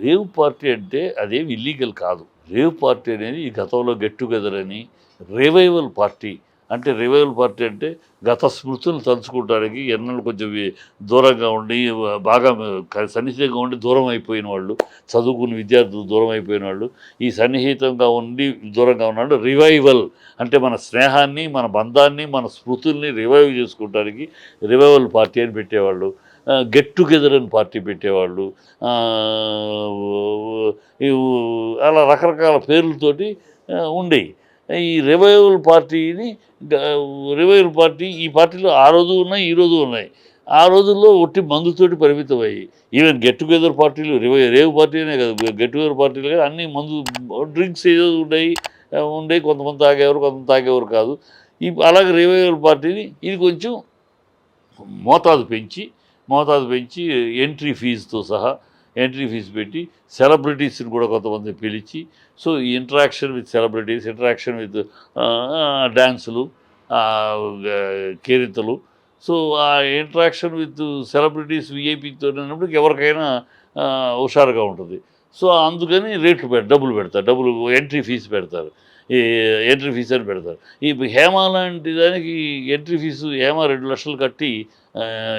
Rave party అంటే అదేమి illegal కాదు. రేవ్ పార్టీ అనేది ఈ గతంలో గెట్ టుగెదర్ అని, రివైవల్ పార్టీ అంటే రివైవల్ పార్టీ అంటే గత స్మృతులు తలుచుకోవడానికి ఎన్నెళ్ళు కొంచెం దూరంగా ఉండి బాగా సన్నిహితంగా ఉండి దూరం అయిపోయిన వాళ్ళు, చదువుకున్న విద్యార్థులు దూరం అయిపోయిన వాళ్ళు, ఈ సన్నిహితంగా ఉండి దూరంగా ఉన్నాళ్ళు రివైవల్ అంటే మన స్నేహాన్ని, మన బంధాన్ని, మన స్మృతుల్ని రివైవ్ చేసుకోవడానికి రివైవల్ పార్టీ అని పెట్టేవాళ్ళు. గెట్ టుగెదర్ అని పార్టీ పెట్టేవాళ్ళు. అలా రకరకాల పేర్లతోటి ఉండేవి. ఈ రివైవల్ పార్టీని రివైవల్ పార్టీ ఈ పార్టీలో ఆ రోజు ఉన్నాయి, ఈ రోజు ఉన్నాయి. ఆ రోజుల్లో ఒట్టి మందుతోటి పరిమితమయ్యాయి. ఈవెన్ గెట్ టుగెదర్ పార్టీలు రేవ్ పార్టీ అనే కాదు, గెట్ టుగెదర్ పార్టీలు కానీ అన్నీ మందు డ్రింక్స్ ఏదో ఉండేవి. కొంతమంది తాగేవారు, కొంతమంది తాగేవారు కాదు. అలాగే రివైవల్ పార్టీని ఇది కొంచెం మోతాదు పెంచి ఎంట్రీ ఫీజుతో సహా ఎంట్రీ ఫీజు పెట్టి సెలబ్రిటీస్ని కూడా కొంతమంది పిలిచి, so interaction with celebrities, interaction with డ్యాన్సులు, కేరింతలు. సో ఆ ఇంటరాక్షన్ విత్ సెలబ్రిటీస్ విఐపితో అన్నప్పుడు ఎవరికైనా హుషారుగా ఉంటుంది. సో అందుకని డబ్బులు పెడతారు, ఎంట్రీ ఫీజు పెడతారు. ఈ ఎంట్రీ ఫీజు అని పెడతారు. ఈ హేమ లాంటి దానికి ఎంట్రీ ఫీజు హేమ 2 లక్షలు కట్టి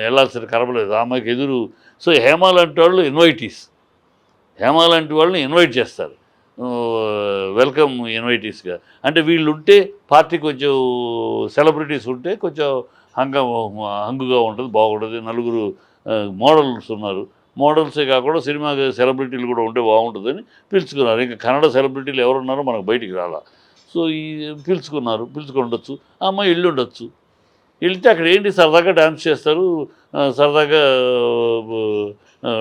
వెళ్ళాల్సిన కర్మలేదు అమ్మాయికి ఎదురు. సో హేమ లాంటి వాళ్ళు హేమ లాంటి వాళ్ళని ఇన్వైట్ చేస్తారు వెల్కమ్ ఇన్వైటీస్గా. అంటే వీళ్ళు ఉంటే పార్టీ కొంచెం సెలబ్రిటీస్ ఉంటే కొంచెం హంగుగా ఉంటుంది, బాగుంటుంది. నలుగురు మోడల్స్ ఉన్నారు, మోడల్సే కాకుండా సినిమా సెలబ్రిటీలు కూడా ఉంటే బాగుంటుందని పిలుచుకున్నారు. ఇంకా కన్నడ సెలబ్రిటీలు ఎవరున్నారో మనకు బయటికి రాలా. సో ఈ పిలుచుకొని ఉండొచ్చు. ఆ అమ్మాయి ఇల్లు ఉండొచ్చు. వెళ్తే అక్కడ ఏంటి సరదాగా డ్యాన్స్ చేస్తారు, సరదాగా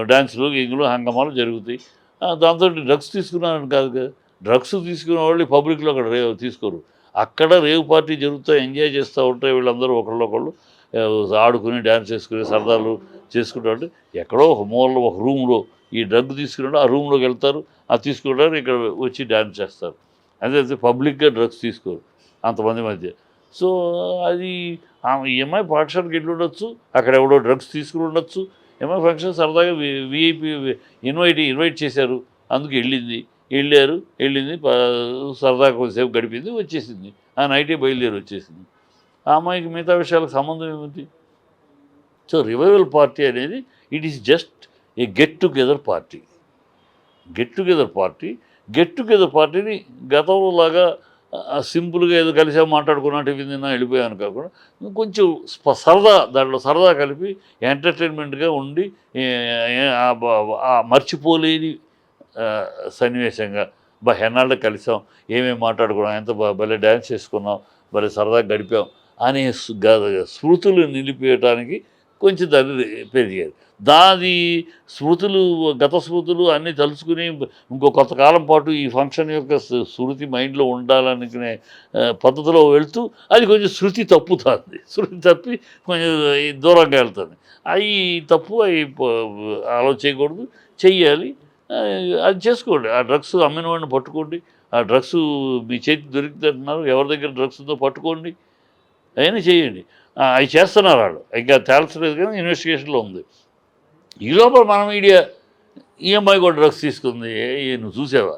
డ్యాన్సులు గింగులు హంగమాలు జరుగుతాయి. దాంతో డ్రగ్స్ తీసుకున్నారని కాదు కదా, డ్రగ్స్ తీసుకునే వాళ్ళు పబ్లిక్లో అక్కడ తీసుకోరు. అక్కడ రేవ్ పార్టీ జరుగుతూ ఎంజాయ్ చేస్తూ ఉంటాయి. వీళ్ళందరూ ఒకళ్ళు ఆడుకుని డ్యాన్స్ చేసుకుని సరదాలు చేసుకుంటూ ఉంటే ఎక్కడో ఒక మూలలో ఒక రూమ్లో ఈ డ్రగ్ తీసుకున్నాడు ఆ రూమ్లోకి వెళ్తారు, అది తీసుకుంటారు, ఇక్కడ వచ్చి డ్యాన్స్ చేస్తారు. అదే పబ్లిక్గా డ్రగ్స్ తీసుకోరు అంతమంది మధ్య. సో అది ఈ అమ్మాయి ఫంక్షన్కి వెళ్ళి ఉండొచ్చు, అక్కడ ఎవడో డ్రగ్స్ తీసుకుని ఉండొచ్చు. అమ్మాయి ఫంక్షన్ సరదాగా విఐపి ఇన్వైట్ చేశారు, అందుకు వెళ్ళింది సరదాగా కొద్దిసేపు గడిపింది, వచ్చేసింది. ఆ నైటే బయలుదేరి వచ్చేసింది. ఆ అమ్మాయికి మిగతా విషయాలకు సంబంధం ఏమిటి? సో రివైవల్ పార్టీ అనేది it is just a get together పార్టీని గతంలో లాగా సింపుల్గా ఏదో కలిసా మాట్లాడుకున్నట్టు విందినా వెళ్ళిపోయాను కాకుండా కొంచెం దాంట్లో సరదా కలిపి ఎంటర్టైన్మెంట్గా ఉండి మర్చిపోలేని సన్నివేశంగా ఎన్నాళ్ళు కలిసాం, ఏమేమి మాట్లాడుకున్నాం, ఎంత భలే డ్యాన్స్ చేసుకున్నాం, భలే సరదాగా గడిపాం అనే స్మృతులు నిలిపేయటానికి కొంచెం దాన్ని పెరిగారు. గత స్మృతులు అన్నీ తలుచుకుని ఇంకో కొంతకాలం పాటు ఈ ఫంక్షన్ యొక్క శృతి మైండ్లో ఉండాలనుకునే పద్ధతిలో వెళ్తూ అది కొంచెం శృతి తప్పి కొంచెం దూరంగా వెళ్తుంది. అవి తప్పు, అవి అలా చేయకూడదు, చెయ్యాలి. అది చేసుకోండి. ఆ డ్రగ్స్ అమ్మిన వాడిని పట్టుకోండి, ఆ డ్రగ్స్ మీ చేతికి దొరికితే ఎవరి దగ్గర డ్రగ్స్ ఉందో పట్టుకోండి, అవన్నీ చేయండి. అవి చేస్తున్నారు వాళ్ళు, ఇంకా తేల్చలేదు కానీ ఇన్వెస్టిగేషన్లో ఉంది. ఈ లోపల మన మీడియా ఈ అమ్మాయి కూడా డ్రగ్స్ తీసుకుంది, నువ్వు చూసావా,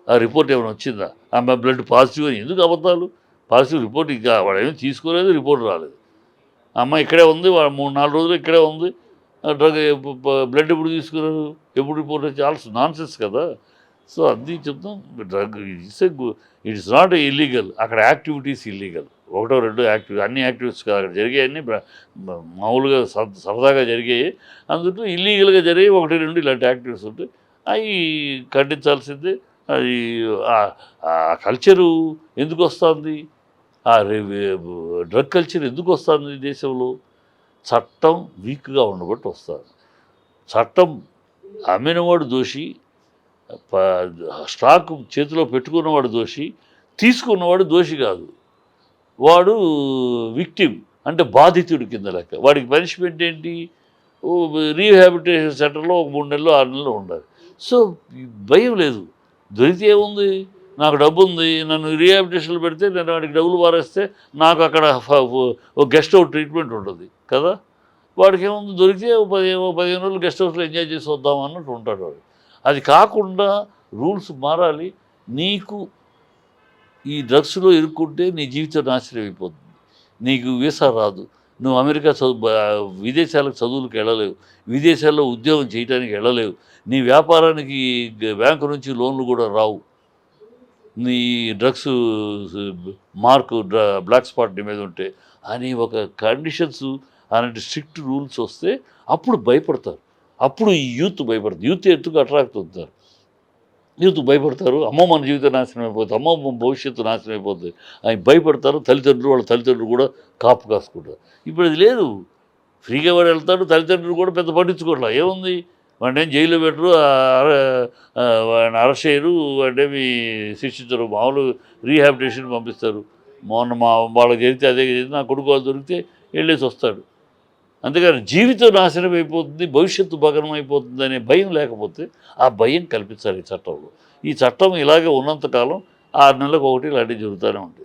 ఆ రిపోర్ట్ ఏమైనా వచ్చిందా, ఆ అమ్మాయి బ్లడ్ పాజిటివ్ అని. ఎందుకు అబద్ధాలు? పాజిటివ్ రిపోర్ట్ ఇంకా వాడు ఏమీ తీసుకోలేదు, రిపోర్ట్ రాలేదు. ఆ అమ్మాయి ఇక్కడే ఉంది, 3-4 రోజులు ఇక్కడే ఉంది. బ్లడ్ ఎప్పుడు తీసుకున్నారు, ఎప్పుడు రిపోర్ట్ వచ్చి నాన్సెన్స్ కదా. సో అది చెప్తాం, డ్రగ్ ఇట్స్ నాట్ ఇల్లీగల్. అక్కడ యాక్టివిటీస్ ఇల్లీగల్, 1-2 అన్ని యాక్టివిటీస్ కాదు అక్కడ జరిగాయన్నీ మామూలుగా సరదాగా జరిగాయి. అందులో ఇల్లీగల్గా జరిగాయి 1-2 ఇలాంటి యాక్టివిటీస్ ఉంటాయి, అవి ఖండించాల్సిందే. అది ఆ కల్చరు ఎందుకు వస్తుంది, ఆ డ్రగ్ కల్చర్ ఎందుకు వస్తుంది దేశంలో? చట్టం వీక్గా ఉండబట్టి వస్తుంది. చట్టం అమ్మినవాడు దోషి, స్టాక్ చేతిలో పెట్టుకున్నవాడు దోషి, తీసుకున్నవాడు దోషి కాదు. వాడు విక్టిమ్ అంటే బాధితుడి కింద లెక్క. వాడికి పనిష్మెంట్ ఏంటి? రీహాబిలిటేషన్ సెంటర్లో 3 నెలలు 6 నెలలు ఉండాలి. సో భయం లేదు, దొరికితే ఏముంది, నాకు డబ్బు ఉంది, నన్ను రీహాబిలిటేషన్లో పెడితే నేను వాడికి డబ్బులు పారేస్తే నాకు అక్కడ ఒక గెస్ట్ హౌస్ ట్రీట్మెంట్ ఉంటుంది కదా. వాడికి ఏముంది, దొరికితే 15 రోజులు గెస్ట్ హౌస్లో ఎంజాయ్ చేసి వద్దాం అన్నట్టు ఉంటాడు వాడు. అది కాకుండా రూల్స్ మారాలి. నీకు ఈ డ్రగ్స్‌లో ఇరుక్కుంటే నీ జీవితం నాశనం అయిపోతుంది. నీకు వీసా రాదు. నువ్వు అమెరికా విదేశాలకు చదువులకు వెళ్ళలేవు. విదేశాల్లో ఉద్యోగం చేయటానికి వెళ్ళలేవు. నీ వ్యాపారానికి బ్యాంకు నుంచి లోన్‌లు కూడా రావు. నీ డ్రగ్స్ బ్లాక్ స్పాట్ నీ మీద ఉంటే అని ఒక కండిషన్స్ అలాంటి స్ట్రిక్ట్ రూల్స్ వస్తే అప్పుడు భయపడతారు. అప్పుడు ఈ యూత్ భయపడతారు. యూత్ ఎందుకు అట్రాక్ట్ అవుతారు. యూత్ భయపడతారు. అమ్మో! మన జీవితం నాశనం అయిపోతుంది. అమ్మో! మన భవిష్యత్తు నాశనం అయిపోతుంది అని భయపడతారు. వాళ్ళ తల్లిదండ్రులు కూడా కాపు కాసుకుంటారు. ఇప్పుడు అది లేదు. ఫ్రీగా వాడు వెళ్తాడు. తల్లిదండ్రులు కూడా పెద్ద పట్టించుకోవట్లా. ఏముంది వాడినేం జైల్లో పెట్టరు. వాడిని అరెస్ట్ చేయరు. వాడినేమి శిక్షించరు. మామూలు రీహాబిలిటేషన్ పంపిస్తారు. మొన్న వాళ్ళకి జరిగితే అదే నా కొడుకు వాళ్ళు దొరికితే వెళ్ళేసి వస్తాడు. అంతేగాని జీవితం నాశనం అయిపోతుంది, భవిష్యత్తు భగ్నం అయిపోతుంది అనే భయం లేకపోతే ఆ భయం కల్పించాలి ఈ చట్టంలో. ఈ చట్టం ఇలాగే ఉన్నంతకాలం 6 నెలలకు ఒకటి ఇలాంటివి జరుగుతూనే ఉంటాయి.